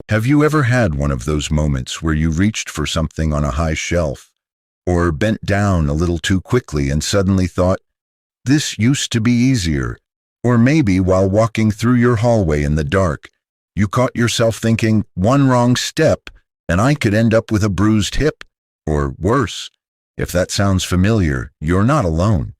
Have you ever had one of those moments where you reached for something on a high shelf, or bent down a little too quickly and suddenly thought, this used to be easier? Or maybe while walking through your hallway in the dark, you caught yourself thinking, one wrong step, and I could end up with a bruised hip, or worse. If that sounds familiar, you're not alone.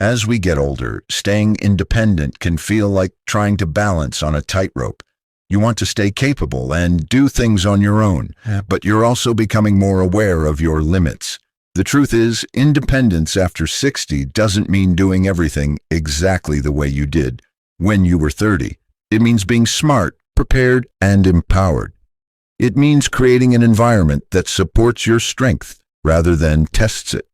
As we get older, staying independent can feel like trying to balance on a tightrope. You want to stay capable and do things on your own, but you're also becoming more aware of your limits. The truth is, independence after 60 doesn't mean doing everything exactly the way you did when you were 30. It means being smart, prepared, and empowered. It means creating an environment that supports your strength rather than tests it.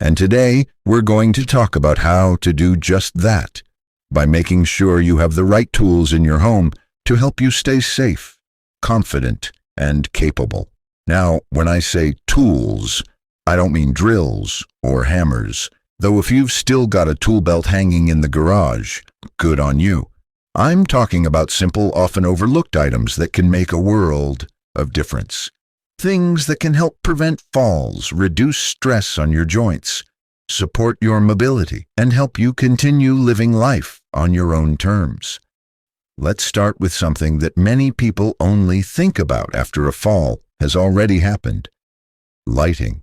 And today, we're going to talk about how to do just that by making sure you have the right tools in your home to help you stay safe, confident, and capable. Now, when I say tools, I don't mean drills or hammers, though if you've still got a tool belt hanging in the garage, good on you. I'm talking about simple, often overlooked items that can make a world of difference. Things that can help prevent falls, reduce stress on your joints, support your mobility, and help you continue living life on your own terms. Let's start with something that many people only think about after a fall has already happened: lighting.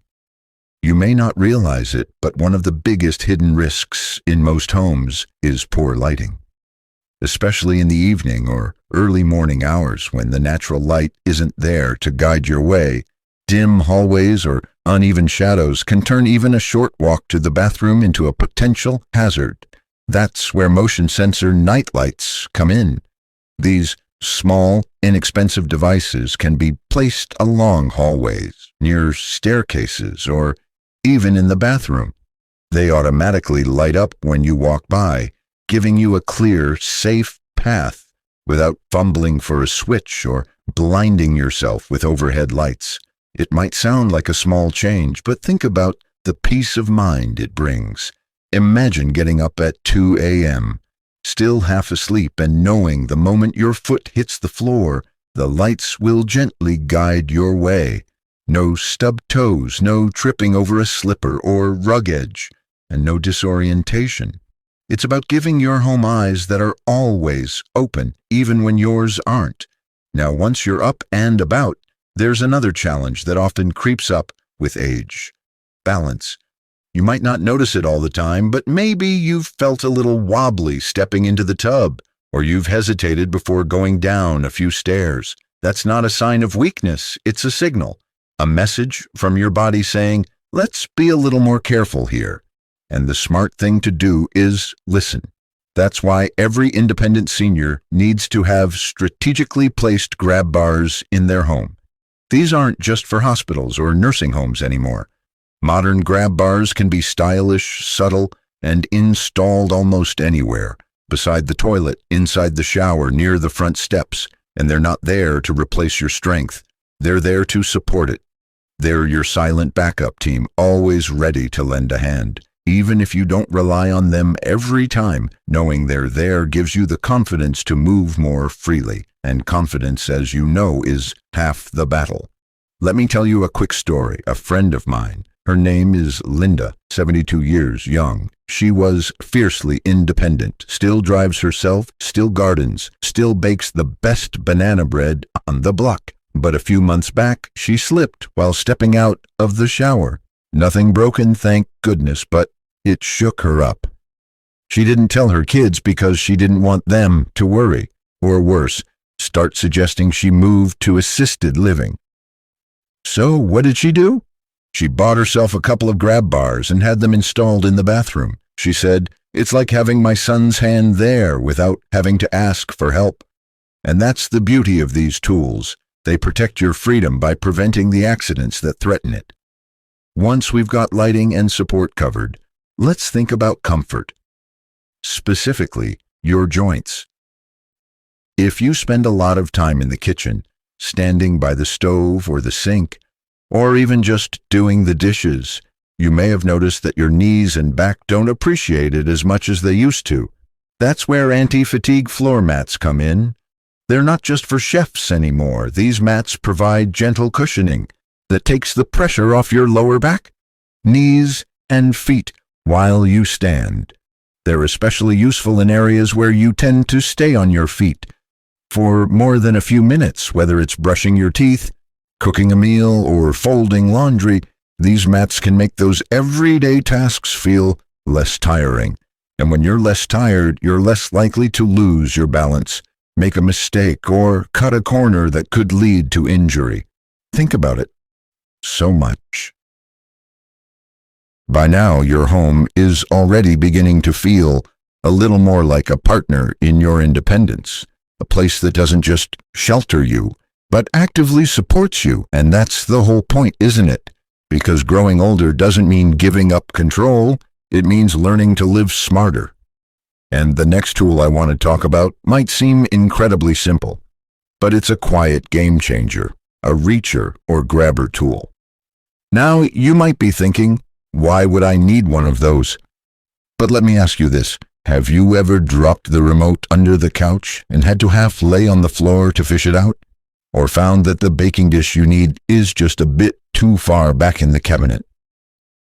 You may not realize it, but one of the biggest hidden risks in most homes is poor lighting, especially in the evening or early morning hours when the natural light isn't there to guide your way. Dim hallways or uneven shadows can turn even a short walk to the bathroom into a potential hazard. That's where motion sensor night lights come in. These small, inexpensive devices can be placed along hallways, near staircases, or even in the bathroom. They automatically light up when you walk by, giving you a clear, safe path without fumbling for a switch or blinding yourself with overhead lights. It might sound like a small change, but think about the peace of mind it brings. Imagine getting up at 2 a.m., still half asleep, and knowing the moment your foot hits the floor, the lights will gently guide your way. No stubbed toes, no tripping over a slipper or rug edge, and no disorientation. It's about giving your home eyes that are always open, even when yours aren't. Now, once you're up and about, there's another challenge that often creeps up with age: balance. You might not notice it all the time, but maybe you've felt a little wobbly stepping into the tub, or you've hesitated before going down a few stairs. That's not a sign of weakness, it's a signal, a message from your body saying, let's be a little more careful here. And the smart thing to do is listen. That's why every independent senior needs to have strategically placed grab bars in their home. These aren't just for hospitals or nursing homes anymore. Modern grab bars can be stylish, subtle, and installed almost anywhere: beside the toilet, inside the shower, near the front steps. And they're not there to replace your strength. They're there to support it. They're your silent backup team, always ready to lend a hand. Even if you don't rely on them every time, knowing they're there gives you the confidence to move more freely. And confidence, as you know, is half the battle. Let me tell you a quick story. A friend of mine, her name is Linda, 72 years young. She was fiercely independent, still drives herself, still gardens, still bakes the best banana bread on the block. But a few months back, she slipped while stepping out of the shower. Nothing broken, thank goodness, but it shook her up. She didn't tell her kids because she didn't want them to worry, or worse, start suggesting she move to assisted living. So what did she do? She bought herself a couple of grab bars and had them installed in the bathroom. She said, it's like having my son's hand there without having to ask for help. And that's the beauty of these tools. They protect your freedom by preventing the accidents that threaten it. Once we've got lighting and support covered, let's think about comfort. Specifically, your joints. If you spend a lot of time in the kitchen, standing by the stove or the sink, or even just doing the dishes, you may have noticed that your knees and back don't appreciate it as much as they used to. That's where anti-fatigue floor mats come in. They're not just for chefs anymore. These mats provide gentle cushioning that takes the pressure off your lower back, knees, and feet while you stand. They're especially useful in areas where you tend to stay on your feet for more than a few minutes, whether it's brushing your teeth, cooking a meal, or folding laundry. These mats can make those everyday tasks feel less tiring. And when you're less tired, you're less likely to lose your balance, make a mistake, or cut a corner that could lead to injury. Think about it. So much. By now, your home is already beginning to feel a little more like a partner in your independence, a place that doesn't just shelter you, but actively supports you. And that's the whole point, isn't it? Because growing older doesn't mean giving up control, it means learning to live smarter. And the next tool I want to talk about might seem incredibly simple, but it's a quiet game changer, a reacher or grabber tool. Now, you might be thinking, why would I need one of those? But let me ask you this. Have you ever dropped the remote under the couch and had to half lay on the floor to fish it out? Or found that the baking dish you need is just a bit too far back in the cabinet?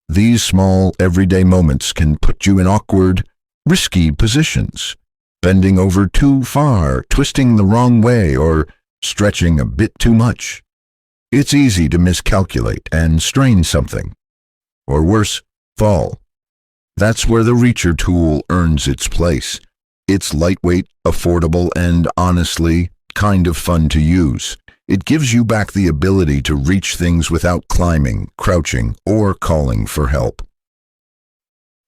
These small, everyday moments can put you in awkward, risky positions, bending over too far, twisting the wrong way, or stretching a bit too much. It's easy to miscalculate and strain something, or worse, fall. That's where the reacher tool earns its place. It's lightweight, affordable, and honestly, kind of fun to use. It gives you back the ability to reach things without climbing, crouching, or calling for help.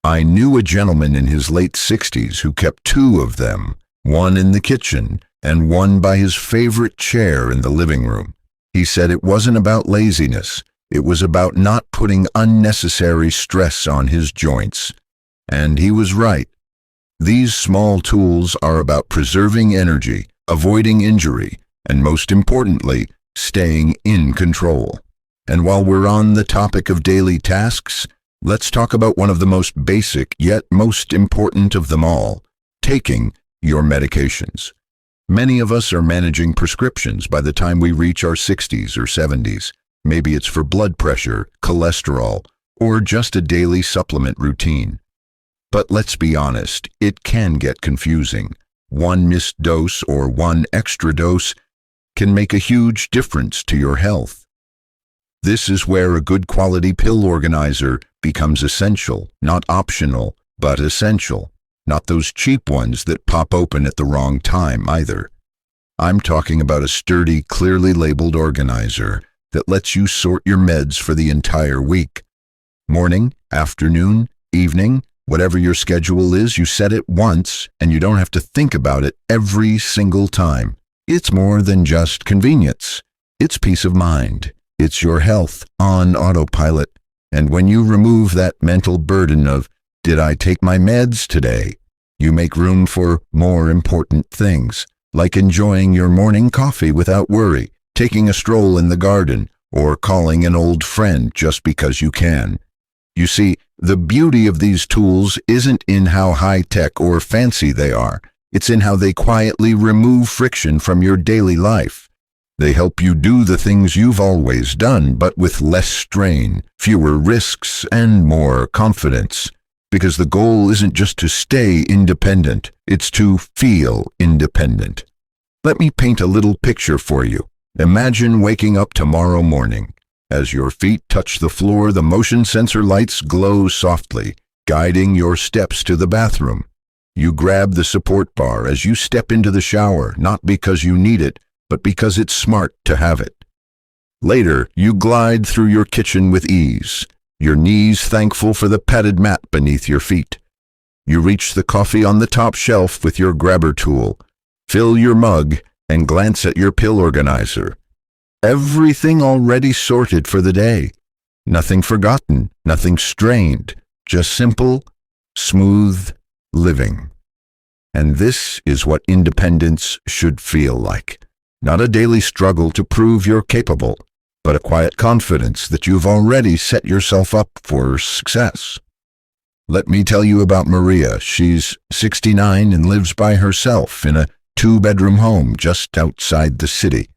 I knew a gentleman in his late 60s who kept two of them, one in the kitchen and one by his favorite chair in the living room. He said it wasn't about laziness. It was about not putting unnecessary stress on his joints. And he was right. These small tools are about preserving energy, avoiding injury, and most importantly, staying in control. And while we're on the topic of daily tasks, let's talk about one of the most basic yet most important of them all, taking your medications. Many of us are managing prescriptions by the time we reach our 60s or 70s. Maybe it's for blood pressure, cholesterol, or just a daily supplement routine. But let's be honest, it can get confusing. One missed dose or one extra dose can make a huge difference to your health. This is where a good quality pill organizer becomes essential, not optional, but essential. Not those cheap ones that pop open at the wrong time either. I'm talking about a sturdy, clearly labeled organizer that lets you sort your meds for the entire week. Morning, afternoon, evening, whatever your schedule is, you set it once and you don't have to think about it every single time. It's more than just convenience. It's peace of mind. It's your health on autopilot. And when you remove that mental burden of, did I take my meds today? You make room for more important things, like enjoying your morning coffee without worry, taking a stroll in the garden, or calling an old friend just because you can. You see, the beauty of these tools isn't in how high-tech or fancy they are. It's in how they quietly remove friction from your daily life. They help you do the things you've always done, but with less strain, fewer risks, and more confidence. Because the goal isn't just to stay independent, it's to feel independent. Let me paint a little picture for you. Imagine waking up tomorrow morning. As your feet touch the floor, the motion sensor lights glow softly, guiding your steps to the bathroom. You grab the support bar as you step into the shower, not because you need it, but because it's smart to have it. Later, you glide through your kitchen with ease, your knees thankful for the padded mat beneath your feet. You reach the coffee on the top shelf with your grabber tool, fill your mug, and glance at your pill organizer. Everything already sorted for the day. Nothing forgotten, nothing strained, just simple, smooth living. And this is what independence should feel like. Not a daily struggle to prove you're capable, but a quiet confidence that you've already set yourself up for success. Let me tell you about Maria. She's 69 and lives by herself in a two-bedroom home just outside the city.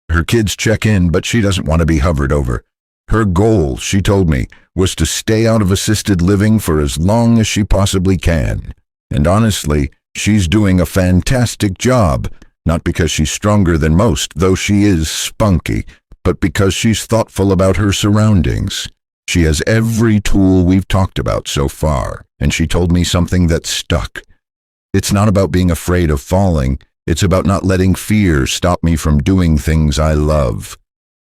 Her kids check in, but she doesn't want to be hovered over. Her goal, she told me, was to stay out of assisted living for as long as she possibly can. And honestly, she's doing a fantastic job, not because she's stronger than most, though she is spunky, but because she's thoughtful about her surroundings. She has every tool we've talked about so far, and she told me something that stuck. It's not about being afraid of falling, it's about not letting fear stop me from doing things I love.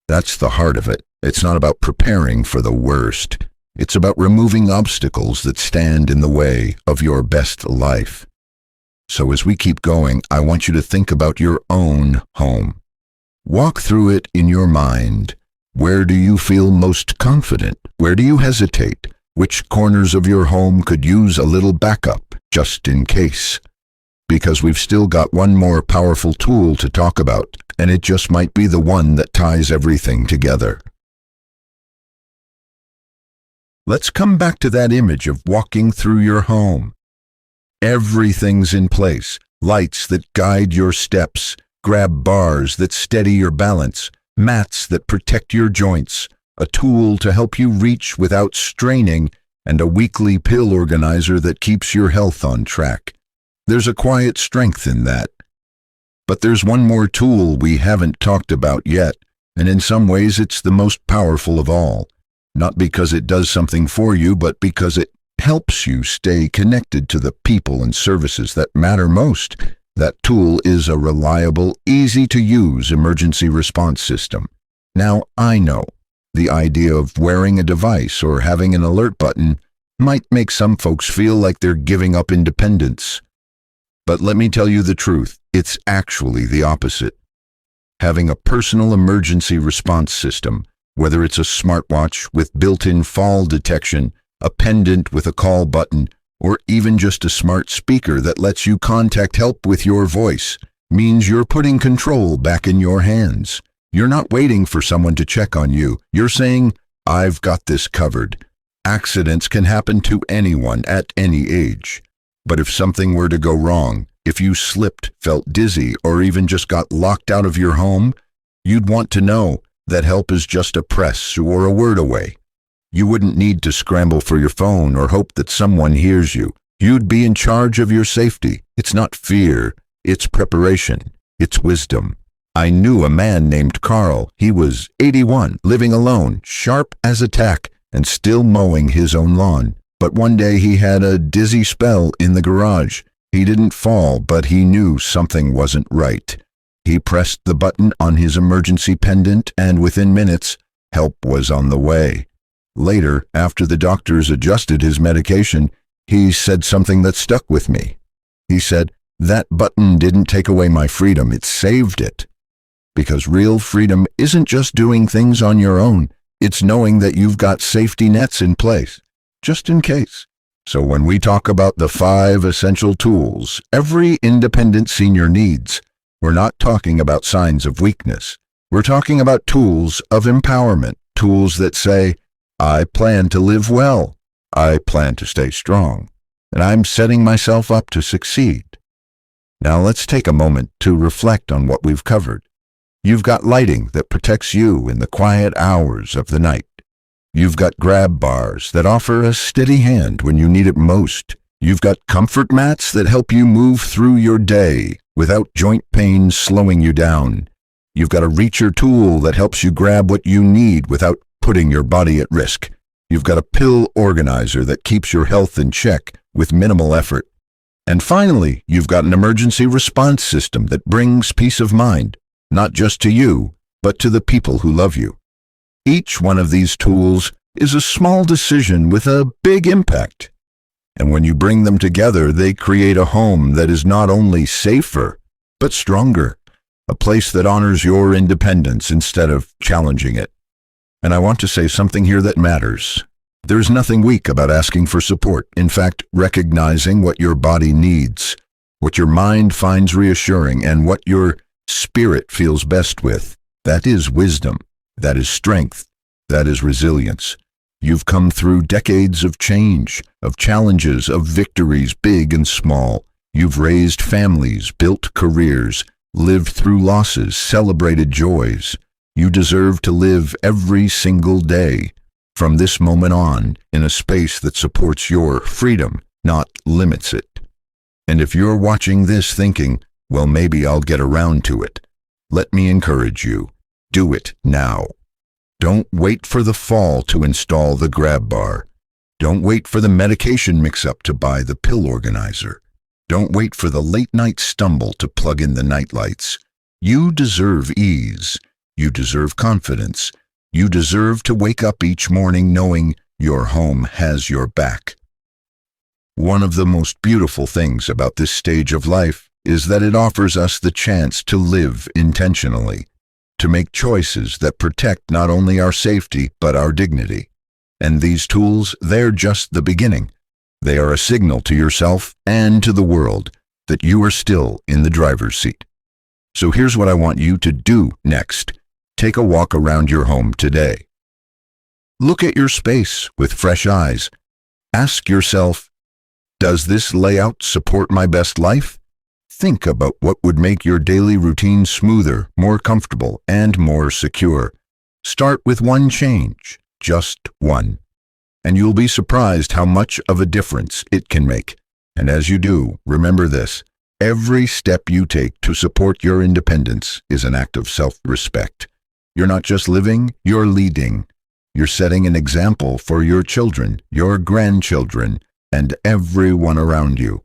That's the heart of it. It's not about preparing for the worst. It's about removing obstacles that stand in the way of your best life. So as we keep going, I want you to think about your own home. Walk through it in your mind. Where do you feel most confident? Where do you hesitate? Which corners of your home could use a little backup, just in case? Because we've still got one more powerful tool to talk about, and it just might be the one that ties everything together. Let's come back to that image of walking through your home. Everything's in place. Lights that guide your steps, grab bars that steady your balance, mats that protect your joints, a tool to help you reach without straining, and a weekly pill organizer that keeps your health on track. There's a quiet strength in that. But there's one more tool we haven't talked about yet, and in some ways it's the most powerful of all. Not because it does something for you, but because it helps you stay connected to the people and services that matter most. That tool is a reliable, easy-to-use emergency response system. Now, I know the idea of wearing a device or having an alert button might make some folks feel like they're giving up independence. But let me tell you the truth, it's actually the opposite. Having a personal emergency response system, whether it's a smartwatch with built-in fall detection, a pendant with a call button, or even just a smart speaker that lets you contact help with your voice, means you're putting control back in your hands. You're not waiting for someone to check on you. You're saying, "I've got this covered." Accidents can happen to anyone at any age. But if something were to go wrong, if you slipped, felt dizzy, or even just got locked out of your home, you'd want to know that help is just a press or a word away. You wouldn't need to scramble for your phone or hope that someone hears you. You'd be in charge of your safety. It's not fear, it's preparation, it's wisdom. I knew a man named Carl. He was 81, living alone, sharp as a tack, and still mowing his own lawn. But one day he had a dizzy spell in the garage. He didn't fall, but he knew something wasn't right. He pressed the button on his emergency pendant, and within minutes, help was on the way. Later, after the doctors adjusted his medication, he said something that stuck with me. He said, "That button didn't take away my freedom, it saved it." Because real freedom isn't just doing things on your own, it's knowing that you've got safety nets in place, just in case. So when we talk about the 5 essential tools every independent senior needs, we're not talking about signs of weakness. We're talking about tools of empowerment, tools that say, "I plan to live well, I plan to stay strong, and I'm setting myself up to succeed." Now let's take a moment to reflect on what we've covered. You've got lighting that protects you in the quiet hours of the night. You've got grab bars that offer a steady hand when you need it most. You've got comfort mats that help you move through your day without joint pain slowing you down. You've got a reacher tool that helps you grab what you need without putting your body at risk. You've got a pill organizer that keeps your health in check with minimal effort. And finally, you've got an emergency response system that brings peace of mind, not just to you, but to the people who love you. Each one of these tools is a small decision with a big impact. And when you bring them together, they create a home that is not only safer, but stronger. A place that honors your independence instead of challenging it. And I want to say something here that matters. There's nothing weak about asking for support. In fact, recognizing what your body needs, what your mind finds reassuring, and what your spirit feels best with. That is wisdom. That is strength. That is resilience. You've come through decades of change, of challenges, of victories, big and small. You've raised families, built careers, lived through losses, celebrated joys. You deserve to live every single day, from this moment on, in a space that supports your freedom, not limits it. And if you're watching this thinking, well, maybe I'll get around to it, let me encourage you. Do it now. Don't wait for the fall to install the grab bar. Don't wait for the medication mix-up to buy the pill organizer. Don't wait for the late-night stumble to plug in the nightlights. You deserve ease. You deserve confidence. You deserve to wake up each morning knowing your home has your back. One of the most beautiful things about this stage of life is that it offers us the chance to live intentionally, to make choices that protect not only our safety but our dignity. And these tools, they're just the beginning. They are a signal to yourself and to the world that you are still in the driver's seat. So here's what I want you to do next. Take a walk around your home today. Look at your space with fresh eyes. Ask yourself, does this layout support my best life? Think about what would make your daily routine smoother, more comfortable, and more secure. Start with one change, just one. And you'll be surprised how much of a difference it can make. And as you do, remember this: every step you take to support your independence is an act of self-respect. You're not just living, you're leading. You're setting an example for your children, your grandchildren, and everyone around you.